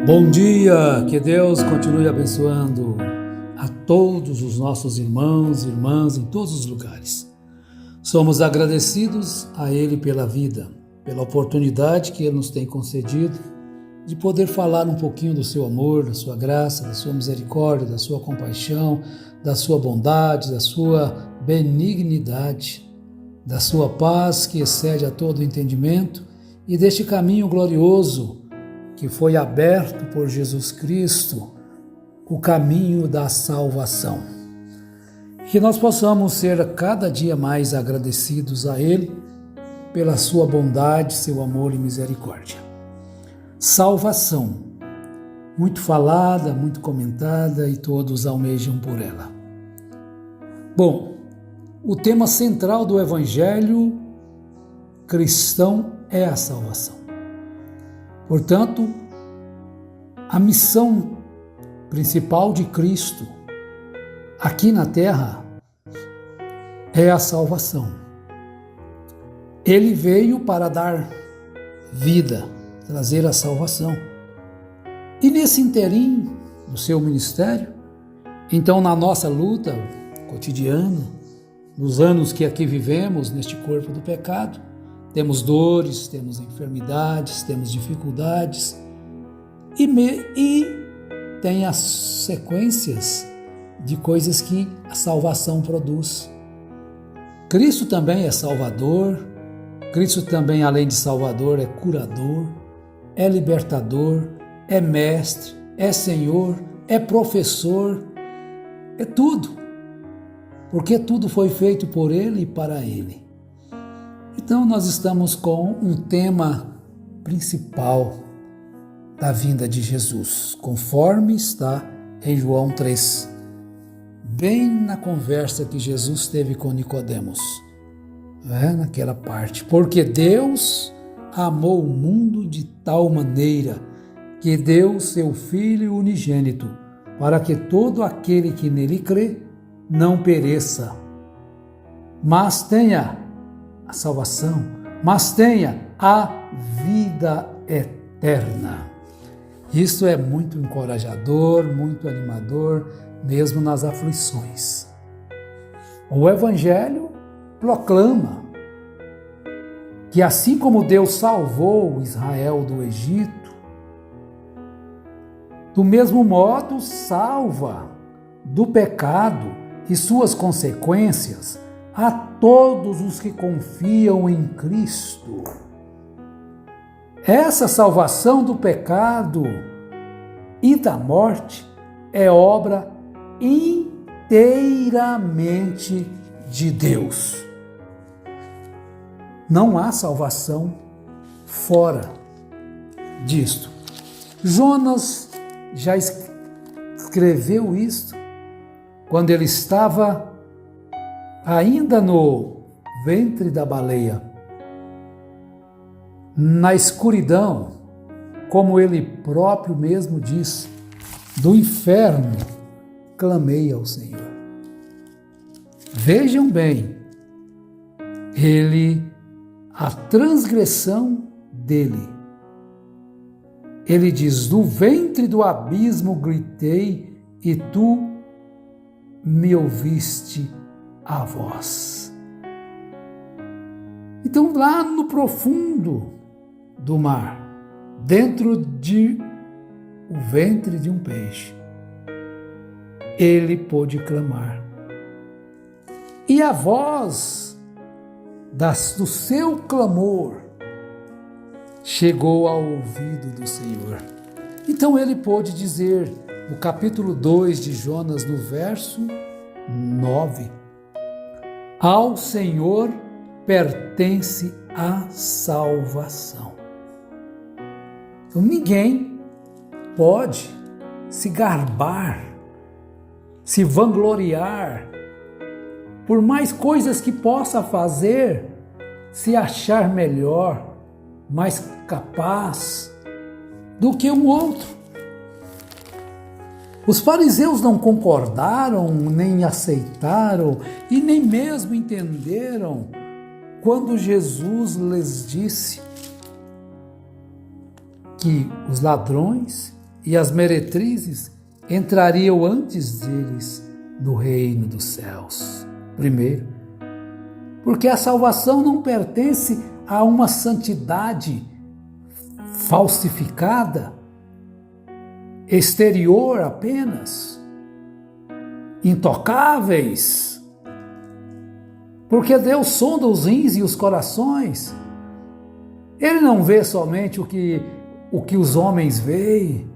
Bom dia, que Deus continue abençoando a todos os nossos irmãos e irmãs em todos os lugares. Somos agradecidos a Ele pela vida, pela oportunidade que Ele nos tem concedido de poder falar um pouquinho do seu amor, da sua graça, da sua misericórdia, da sua compaixão, da sua bondade, da sua benignidade, da sua paz que excede a todo entendimento e deste caminho glorioso que foi aberto por Jesus Cristo, o caminho da salvação. Que nós possamos ser cada dia mais agradecidos a Ele pela sua bondade, seu amor e misericórdia. Salvação, muito falada, muito comentada e todos almejam por ela. Bom, o tema central do Evangelho cristão é a salvação. Portanto, a missão principal de Cristo aqui na terra é a salvação. Ele veio para dar vida, trazer a salvação. E nesse interim do seu ministério, então na nossa luta cotidiana, nos anos que aqui vivemos neste corpo do pecado, temos dores, temos enfermidades, temos dificuldades e tem as sequências de coisas que a salvação produz. Cristo também é Salvador, Cristo também, além de Salvador, é curador, é libertador, é mestre, é Senhor, é professor, é tudo, porque tudo foi feito por Ele e para Ele. Então nós estamos com um tema principal da vinda de Jesus, conforme está em João 3, bem na conversa que Jesus teve com Nicodemos, naquela parte. Porque Deus amou o mundo de tal maneira que deu seu Filho unigênito, para que todo aquele que nele crê não pereça, mas tenha a salvação, mas tenha a vida eterna. Isto é muito encorajador, muito animador, mesmo nas aflições. O Evangelho proclama que assim como Deus salvou Israel do Egito, do mesmo modo salva do pecado e suas consequências a todos os que confiam em Cristo. Essa salvação do pecado e da morte é obra inteiramente de Deus. Não há salvação fora disto. Jonas já escreveu isto quando ele estava ainda no ventre da baleia, na escuridão, como ele próprio mesmo diz, do inferno clamei ao Senhor. Vejam bem, a transgressão dele, ele diz, do ventre do abismo gritei e tu me ouviste a voz. Então, lá no profundo do mar, dentro de o ventre de um peixe, ele pôde clamar. E a voz do seu clamor chegou ao ouvido do Senhor. Então ele pôde dizer, no capítulo 2 de Jonas, no verso 9, ao Senhor pertence a salvação. Então ninguém pode se gabar, se vangloriar, por mais coisas que possa fazer, se achar melhor, mais capaz do que um outro. Os fariseus não concordaram, nem aceitaram e nem mesmo entenderam quando Jesus lhes disse que os ladrões e as meretrizes entrariam antes deles no reino dos céus. Primeiro, porque a salvação não pertence a uma santidade falsificada, exterior apenas, intocáveis. Porque Deus sonda os rins e os corações. Ele não vê somente o que os homens veem.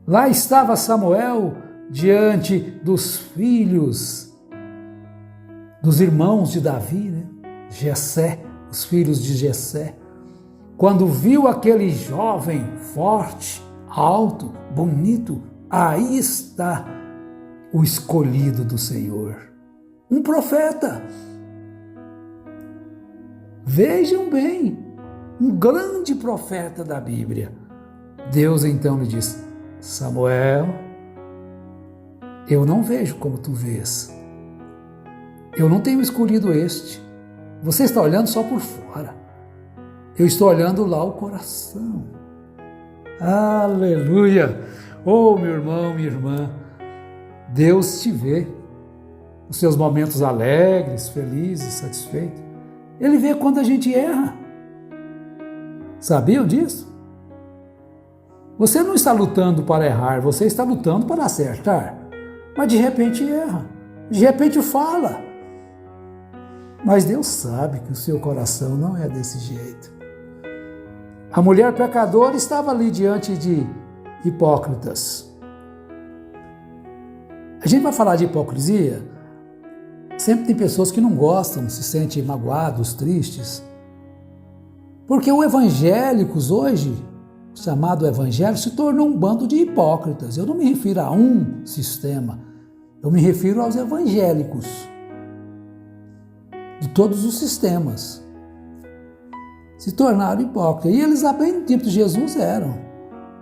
Lá estava Samuel diante dos filhos, dos irmãos de Davi, né? Jessé, os filhos de Jessé. Quando viu aquele jovem forte, alto, bonito, aí está o escolhido do Senhor. Um profeta. Vejam bem, um grande profeta da Bíblia. Deus então lhe diz: Samuel, eu não vejo como tu vês. Eu não tenho escolhido este. Você está olhando só por fora. Eu estou olhando lá o coração. Aleluia! Oh, meu irmão, minha irmã, Deus te vê. Os seus momentos alegres, felizes, satisfeitos. Ele vê quando a gente erra. Sabiam disso? Você não está lutando para errar, você está lutando para acertar. Mas de repente erra, de repente fala. Mas Deus sabe que o seu coração não é desse jeito. A mulher pecadora estava ali diante de hipócritas. A gente vai falar de hipocrisia. Sempre tem pessoas que não gostam, se sentem magoados, tristes. Porque o evangélicos hoje, chamado evangelho, se tornou um bando de hipócritas. Eu não me refiro a um sistema, eu me refiro aos evangélicos, de todos os sistemas. Se tornaram hipócritas. E eles, bem no tempo de Jesus, eram.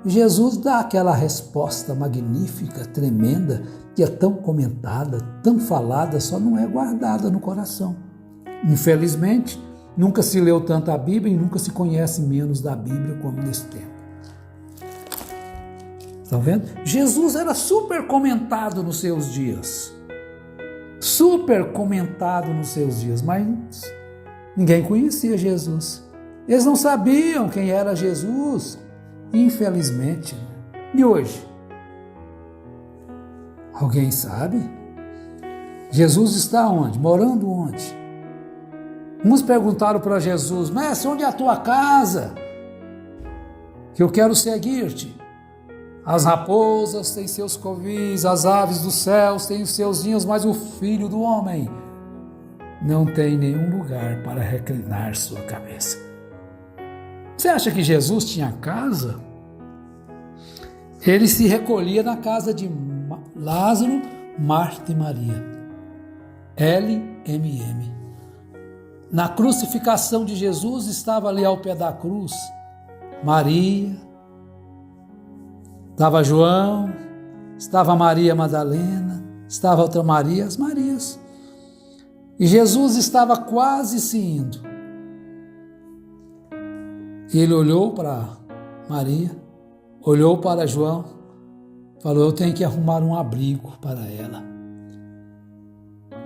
Jesus dá aquela resposta magnífica, tremenda, que é tão comentada, tão falada, só não é guardada no coração. Infelizmente, nunca se leu tanto a Bíblia e nunca se conhece menos da Bíblia como nesse tempo. Estão vendo? Jesus era super comentado nos seus dias. Super comentado nos seus dias, mas ninguém conhecia Jesus. Eles não sabiam quem era Jesus, infelizmente. E hoje? Alguém sabe? Jesus está onde? Morando onde? Uns perguntaram para Jesus: Mestre, onde é a tua casa? Que eu quero seguir-te. As raposas têm seus covis, as aves dos céus têm os seus ninhos, mas o Filho do Homem não tem nenhum lugar para reclinar sua cabeça. Você acha que Jesus tinha casa? Ele se recolhia na casa de Lázaro, Marta e Maria. LMM. Na crucificação de Jesus estava ali ao pé da cruz Maria, estava João, estava Maria Madalena, estava outra Maria, as Marias. E Jesus estava quase se indo. Ele olhou para Maria, olhou para João, falou: eu tenho que arrumar um abrigo para ela.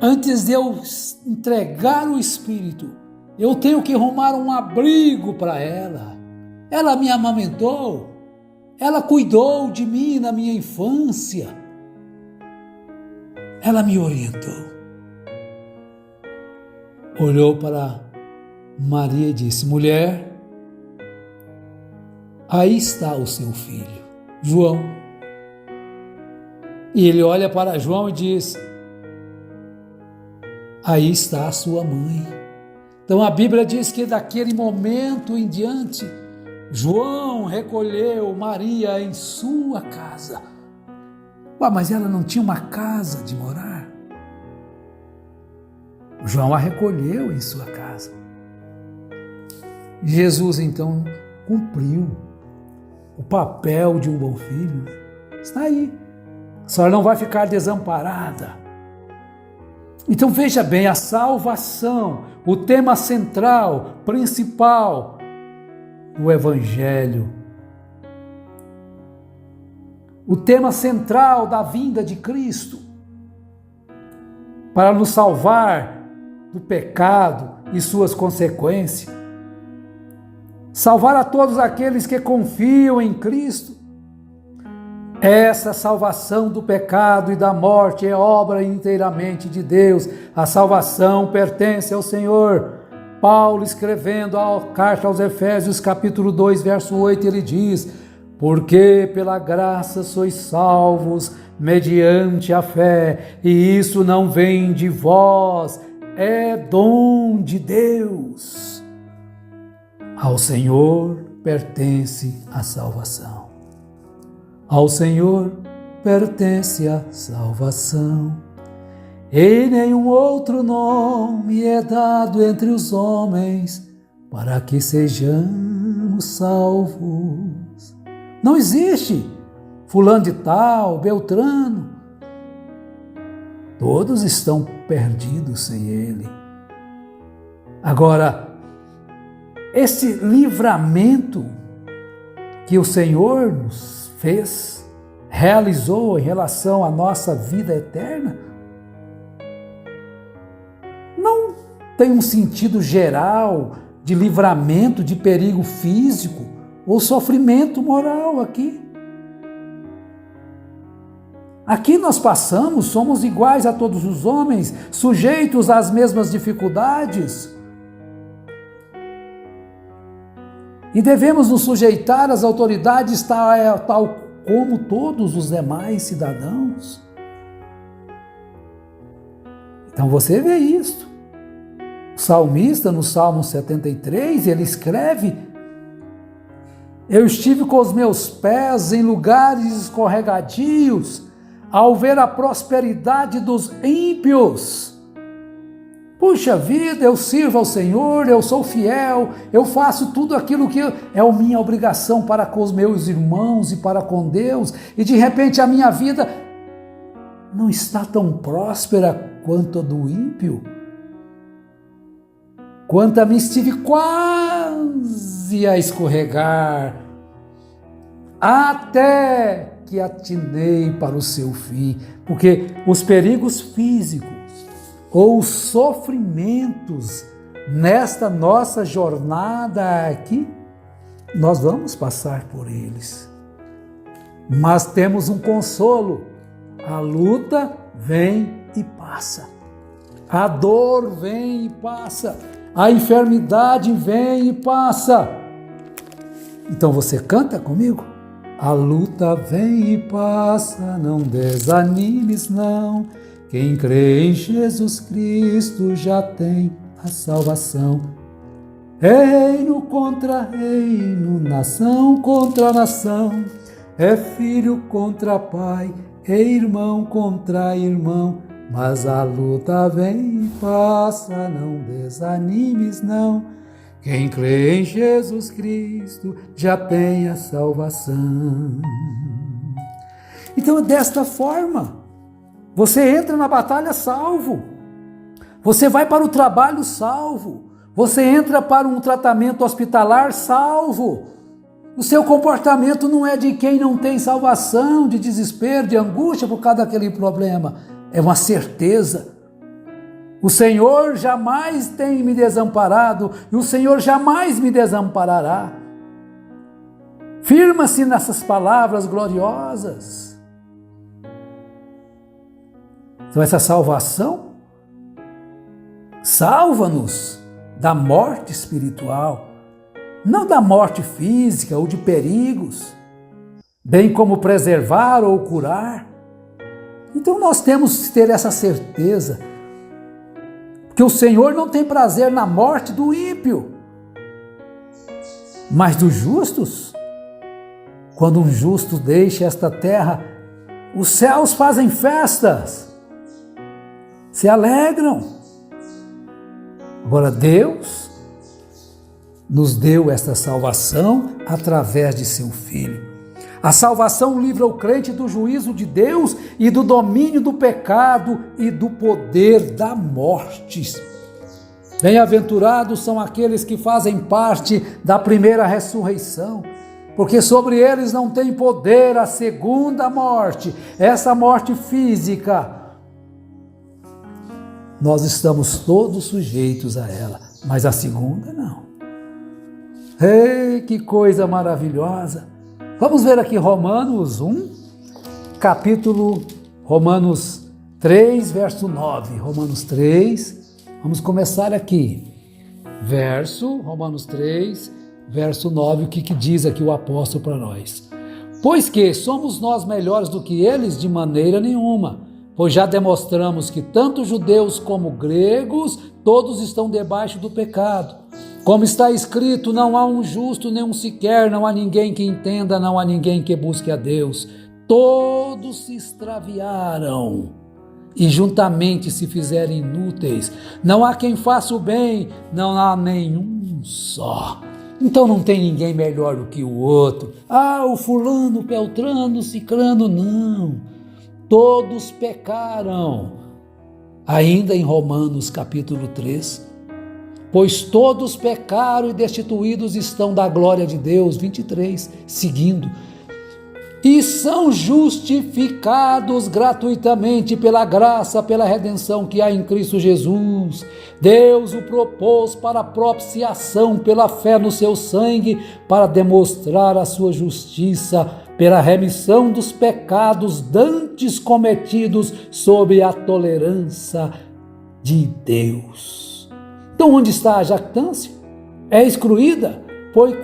Antes de eu entregar o Espírito, eu tenho que arrumar um abrigo para ela. Ela me amamentou, ela cuidou de mim na minha infância, ela me orientou. Olhou para Maria e disse: mulher, aí está o seu filho, João. E ele olha para João e diz: aí está a sua mãe. Então a Bíblia diz que daquele momento em diante, João recolheu Maria em sua casa. Mas ela não tinha uma casa de morar? João a recolheu em sua casa. Jesus então cumpriu o papel de um bom filho. Está aí. A senhora não vai ficar desamparada. Então veja bem, a salvação, o tema central, principal do Evangelho o tema central da vinda de Cristo, para nos salvar do pecado e suas consequências, salvar a todos aqueles que confiam em Cristo. Essa salvação do pecado e da morte é obra inteiramente de Deus. A salvação pertence ao Senhor. Paulo, escrevendo a carta aos Efésios, capítulo 2, verso 8, ele diz: porque pela graça sois salvos mediante a fé, e isso não vem de vós, é dom de Deus. Ao Senhor pertence a salvação. Ao Senhor pertence a salvação. E nenhum outro nome é dado entre os homens para que sejamos salvos. Não existe fulano de tal, Beltrano. Todos estão perdidos sem Ele. Agora, esse livramento que o Senhor nos fez, realizou em relação à nossa vida eterna, não tem um sentido geral de livramento de perigo físico ou sofrimento moral aqui. Aqui nós passamos, somos iguais a todos os homens, sujeitos às mesmas dificuldades. E devemos nos sujeitar às autoridades tal como todos os demais cidadãos. Então você vê isso. O salmista, no Salmo 73, ele escreve: eu estive com os meus pés em lugares escorregadios, ao ver a prosperidade dos ímpios. Puxa vida, eu sirvo ao Senhor, eu sou fiel, eu faço tudo aquilo que é a minha obrigação para com os meus irmãos e para com Deus, e de repente a minha vida não está tão próspera quanto a do ímpio. Quanto a mim, estive quase a escorregar, até que atinei para o seu fim, porque os perigos físicos ou os sofrimentos nesta nossa jornada aqui, nós vamos passar por eles. Mas temos um consolo: a luta vem e passa, a dor vem e passa, a enfermidade vem e passa. Então você canta comigo? A luta vem e passa, não desanimes não. Quem crê em Jesus Cristo já tem a salvação. É reino contra reino, nação contra nação. É filho contra pai, é irmão contra irmão. Mas a luta vem e passa, não desanimes não. Quem crê em Jesus Cristo já tem a salvação. Então, desta forma, você entra na batalha salvo. Você vai para o trabalho salvo. Você entra para um tratamento hospitalar salvo. O seu comportamento não é de quem não tem salvação, de desespero, de angústia por causa daquele problema. É uma certeza. O Senhor jamais tem me desamparado e o Senhor jamais me desamparará. Firma-se nessas palavras gloriosas. Então essa salvação salva-nos da morte espiritual, não da morte física ou de perigos, bem como preservar ou curar. Então nós temos que ter essa certeza, que o Senhor não tem prazer na morte do ímpio, mas dos justos. Quando um justo deixa esta terra, os céus fazem festas, se alegram. Agora Deus nos deu esta salvação através de seu Filho. A salvação livra o crente do juízo de Deus e do domínio do pecado e do poder da morte. Bem-aventurados são aqueles que fazem parte da primeira ressurreição. porque sobre eles não tem poder a segunda morte, essa morte física. Nós estamos todos sujeitos a ela, mas a segunda não. Ei, que coisa maravilhosa! Vamos ver aqui Romanos 3, verso 9. Romanos 3, vamos começar aqui. Romanos 3, verso 9, o que diz aqui o apóstolo para nós? Pois que somos nós melhores do que eles? De maneira nenhuma, pois já demonstramos que tanto judeus como gregos, todos estão debaixo do pecado. Como está escrito, não há um justo, nem um sequer, não há ninguém que entenda, não há ninguém que busque a Deus. Todos se extraviaram e juntamente se fizeram inúteis. Não há quem faça o bem, não há nenhum só. Então não tem ninguém melhor do que o outro. O fulano, o beltrano, o cicrano, não. Todos pecaram. Ainda em Romanos capítulo 3, pois todos pecaram e destituídos estão da glória de Deus, 23, seguindo, e são justificados gratuitamente pela graça, pela redenção que há em Cristo Jesus. Deus o propôs para propiciação pela fé no seu sangue, para demonstrar a sua justiça, pela remissão dos pecados dantes cometidos sob a tolerância de Deus. Então, onde está a jactância? É excluída? Por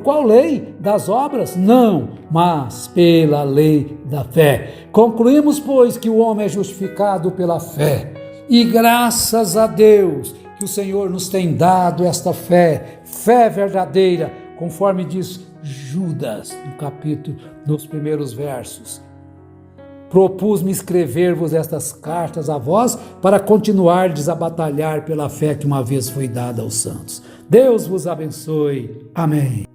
qual lei? Das obras? Não, mas pela lei da fé. Concluímos, pois, que o homem é justificado pela fé. E graças a Deus que o Senhor nos tem dado esta fé verdadeira, conforme diz Judas, no capítulo, nos primeiros versos. Propus-me escrever-vos estas cartas a vós para continuardes a batalhar pela fé que uma vez foi dada aos santos. Deus vos abençoe. Amém.